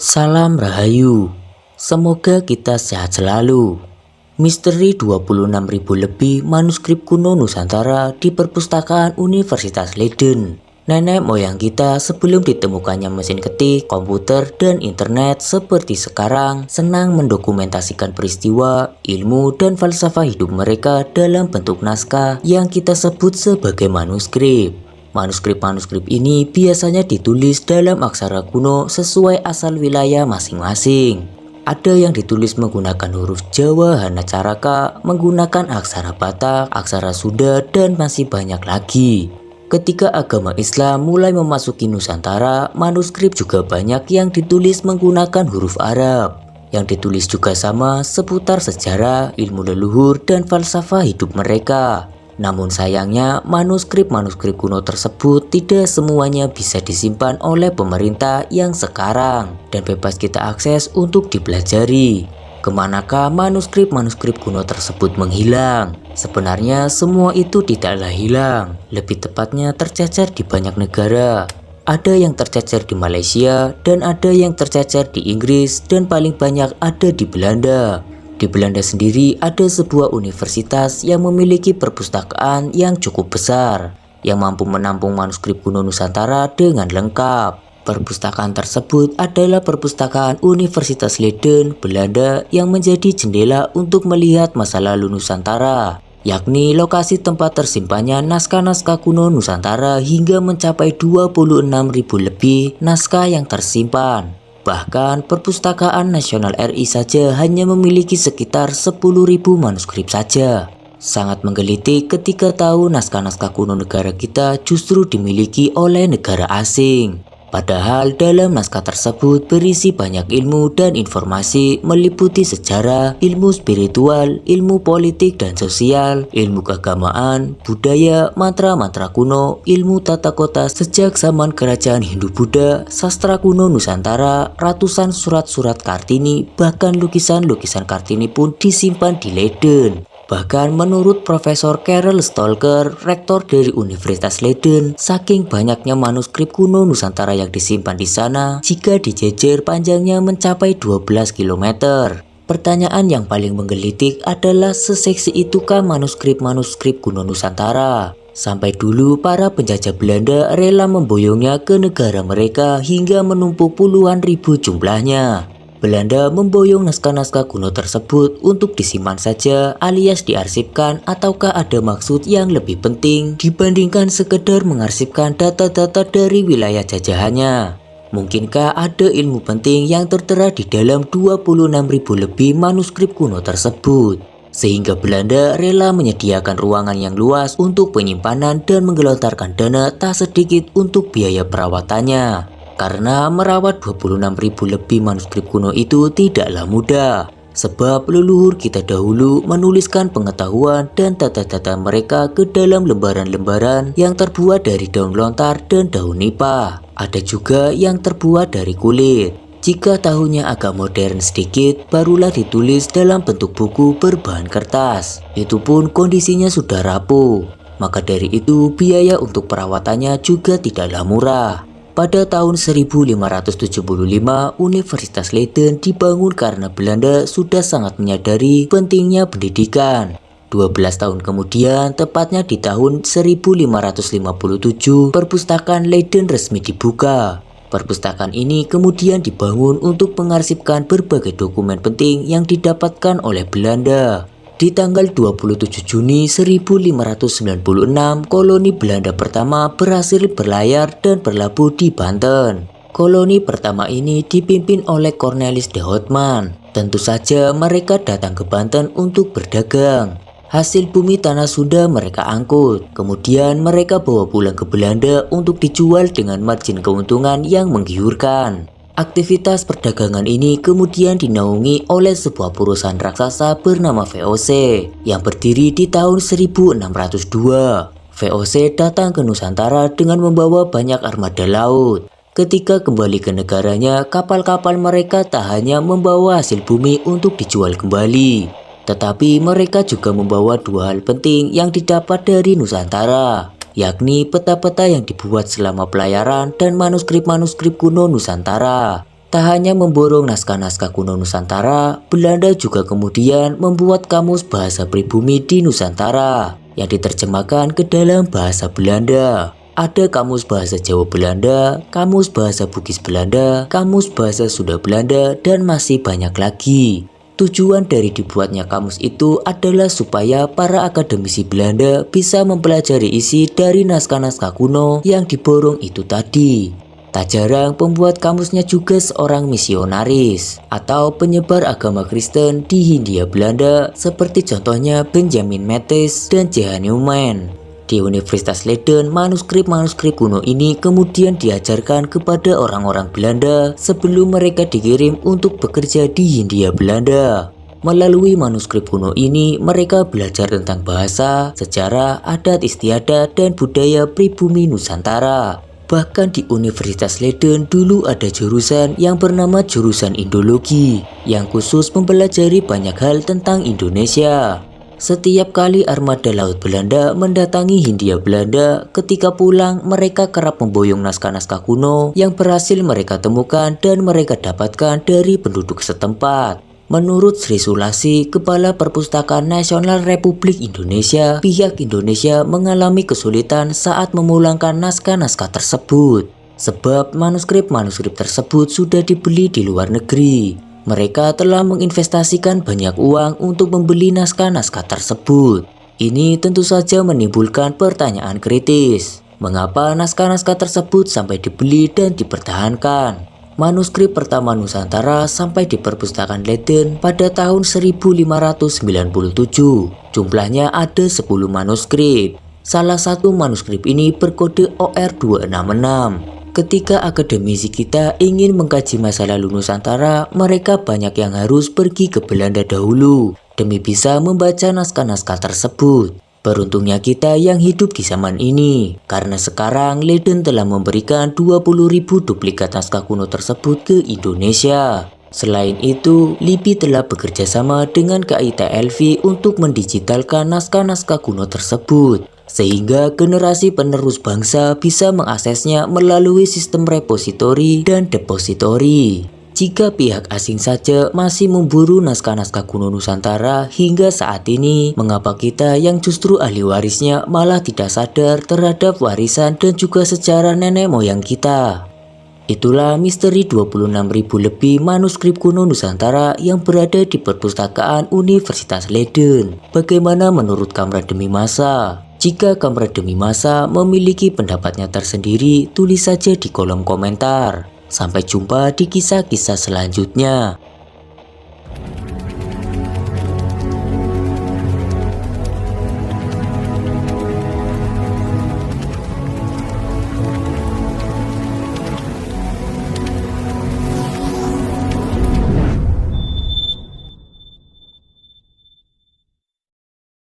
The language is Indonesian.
Salam Rahayu, semoga kita sehat selalu. Misteri 26.000 lebih manuskrip kuno Nusantara di perpustakaan Universitas Leiden. Nenek moyang kita sebelum ditemukannya mesin ketik, komputer, dan internet seperti sekarang senang mendokumentasikan peristiwa, ilmu, dan falsafah hidup mereka dalam bentuk naskah yang kita sebut sebagai manuskrip. Manuskrip-manuskrip ini biasanya ditulis dalam aksara kuno sesuai asal wilayah masing-masing. Ada yang ditulis menggunakan huruf Jawa Hanacaraka, menggunakan aksara Batak, aksara Sunda, dan masih banyak lagi. Ketika agama Islam mulai memasuki Nusantara, manuskrip juga banyak yang ditulis menggunakan huruf Arab. Yang ditulis juga sama seputar sejarah, ilmu leluhur, dan falsafah hidup mereka. Namun sayangnya, manuskrip-manuskrip kuno tersebut tidak semuanya bisa disimpan oleh pemerintah yang sekarang dan bebas kita akses untuk dipelajari. Kemanakah manuskrip-manuskrip kuno tersebut menghilang? Sebenarnya semua itu tidaklah hilang, lebih tepatnya tercecer di banyak negara. Ada yang tercecer di Malaysia dan ada yang tercecer di Inggris dan paling banyak ada di Belanda. Di Belanda sendiri ada sebuah universitas yang memiliki perpustakaan yang cukup besar, yang mampu menampung manuskrip kuno Nusantara dengan lengkap. Perpustakaan tersebut adalah Perpustakaan Universitas Leiden, Belanda yang menjadi jendela untuk melihat masa lalu Nusantara, yakni lokasi tempat tersimpannya naskah-naskah kuno Nusantara hingga mencapai 26.000 lebih naskah yang tersimpan. Bahkan Perpustakaan Nasional RI saja hanya memiliki sekitar 10.000 manuskrip saja. Sangat menggelitik ketika tahu naskah-naskah kuno negara kita justru dimiliki oleh negara asing. Padahal dalam naskah tersebut berisi banyak ilmu dan informasi meliputi sejarah, ilmu spiritual, ilmu politik dan sosial, ilmu keagamaan, budaya, mantra-mantra kuno, ilmu tata kota sejak zaman kerajaan Hindu-Buddha, sastra kuno Nusantara, ratusan surat-surat Kartini, bahkan lukisan-lukisan Kartini pun disimpan di Leiden. Bahkan menurut Profesor Karel Stolker, rektor dari Universitas Leiden, saking banyaknya manuskrip kuno Nusantara yang disimpan di sana, jika dijejer panjangnya mencapai 12 km. Pertanyaan yang paling menggelitik adalah seseksi itukah manuskrip-manuskrip kuno Nusantara? Sampai dulu para penjajah Belanda rela memboyongnya ke negara mereka hingga menumpuk puluhan ribu jumlahnya. Belanda memboyong naskah-naskah kuno tersebut untuk disimpan saja alias diarsipkan, ataukah ada maksud yang lebih penting dibandingkan sekedar mengarsipkan data-data dari wilayah jajahannya? Mungkinkah ada ilmu penting yang tertera di dalam 26.000 lebih manuskrip kuno tersebut? Sehingga Belanda rela menyediakan ruangan yang luas untuk penyimpanan dan menggelontorkan dana tak sedikit untuk biaya perawatannya. Karena merawat 26.000 lebih manuskrip kuno itu tidaklah mudah. Sebab leluhur kita dahulu menuliskan pengetahuan dan tata-tata mereka ke dalam lembaran-lembaran yang terbuat dari daun lontar dan daun nipah. Ada juga yang terbuat dari kulit. Jika tahunnya agak modern sedikit, barulah ditulis dalam bentuk buku berbahan kertas. Itu pun kondisinya sudah rapuh. Maka dari itu biaya untuk perawatannya juga tidaklah murah. Pada tahun 1575, Universitas Leiden dibangun karena Belanda sudah sangat menyadari pentingnya pendidikan. 12 tahun kemudian, tepatnya di tahun 1557, Perpustakaan Leiden resmi dibuka. Perpustakaan ini kemudian dibangun untuk mengarsipkan berbagai dokumen penting yang didapatkan oleh Belanda. Di tanggal 27 Juni 1596, koloni Belanda pertama berhasil berlayar dan berlabuh di Banten. Koloni pertama ini dipimpin oleh Cornelis de Houtman. Tentu saja mereka datang ke Banten untuk berdagang. Hasil bumi tanah Sunda mereka angkut. Kemudian mereka bawa pulang ke Belanda untuk dijual dengan margin keuntungan yang menggiurkan. Aktivitas perdagangan ini kemudian dinaungi oleh sebuah perusahaan raksasa bernama VOC yang berdiri di tahun 1602. VOC datang ke Nusantara dengan membawa banyak armada laut. Ketika kembali ke negaranya, kapal-kapal mereka tak hanya membawa hasil bumi untuk dijual kembali, tetapi mereka juga membawa dua hal penting yang didapat dari Nusantara. yakni peta-peta yang dibuat selama pelayaran dan manuskrip-manuskrip kuno Nusantara. Tak hanya memborong naskah-naskah kuno Nusantara, Belanda juga kemudian membuat kamus bahasa pribumi di Nusantara yang diterjemahkan ke dalam bahasa Belanda. Ada kamus bahasa Jawa Belanda, kamus bahasa Bugis Belanda, kamus bahasa Sunda Belanda, dan masih banyak lagi. Tujuan dari dibuatnya kamus itu adalah supaya para akademisi Belanda bisa mempelajari isi dari naskah-naskah kuno yang diborong itu tadi. Tak jarang pembuat kamusnya juga seorang misionaris atau penyebar agama Kristen di Hindia Belanda seperti contohnya Benjamin Matthys dan J.H. Newman. Di Universitas Leiden, manuskrip-manuskrip kuno ini kemudian diajarkan kepada orang-orang Belanda sebelum mereka dikirim untuk bekerja di Hindia Belanda. Melalui manuskrip kuno ini, mereka belajar tentang bahasa, sejarah, adat istiadat, dan budaya pribumi Nusantara. Bahkan di Universitas Leiden dulu ada jurusan yang bernama jurusan Indologi, yang khusus mempelajari banyak hal tentang Indonesia. Setiap kali armada laut Belanda mendatangi Hindia Belanda, ketika pulang mereka kerap memboyong naskah-naskah kuno yang berhasil mereka temukan dan mereka dapatkan dari penduduk setempat. Menurut Sri Sulasi, Kepala Perpustakaan Nasional Republik Indonesia, pihak Indonesia mengalami kesulitan saat memulangkan naskah-naskah tersebut. Sebab manuskrip-manuskrip tersebut sudah dibeli di luar negeri. Mereka telah menginvestasikan banyak uang untuk membeli naskah-naskah tersebut. Ini tentu saja menimbulkan pertanyaan kritis. Mengapa naskah-naskah tersebut sampai dibeli dan dipertahankan? Manuskrip pertama Nusantara sampai di Perpustakaan Leiden pada tahun 1597. Jumlahnya ada 10 manuskrip. Salah satu manuskrip ini berkode OR266. Ketika akademisi kita ingin mengkaji masa lalu Nusantara, mereka banyak yang harus pergi ke Belanda dahulu demi bisa membaca naskah-naskah tersebut. Beruntungnya kita yang hidup di zaman ini, karena sekarang Leiden telah memberikan 20.000 duplikat naskah kuno tersebut ke Indonesia. Selain itu, LIPI telah bekerja sama dengan KITLV untuk mendigitalkan naskah-naskah kuno tersebut, sehingga generasi penerus bangsa bisa mengaksesnya melalui sistem repositori dan depositori. Jika pihak asing saja masih memburu naskah-naskah kuno Nusantara hingga saat ini, mengapa kita yang justru ahli warisnya malah tidak sadar terhadap warisan dan juga sejarah nenek moyang kita? Itulah misteri 26.000 lebih manuskrip kuno Nusantara yang berada di Perpustakaan Universitas Leiden. Bagaimana menurut Kamrat Demi Masa? Jika Kamrat Demi Masa memiliki pendapatnya tersendiri, tulis saja di kolom komentar. Sampai jumpa di kisah-kisah selanjutnya.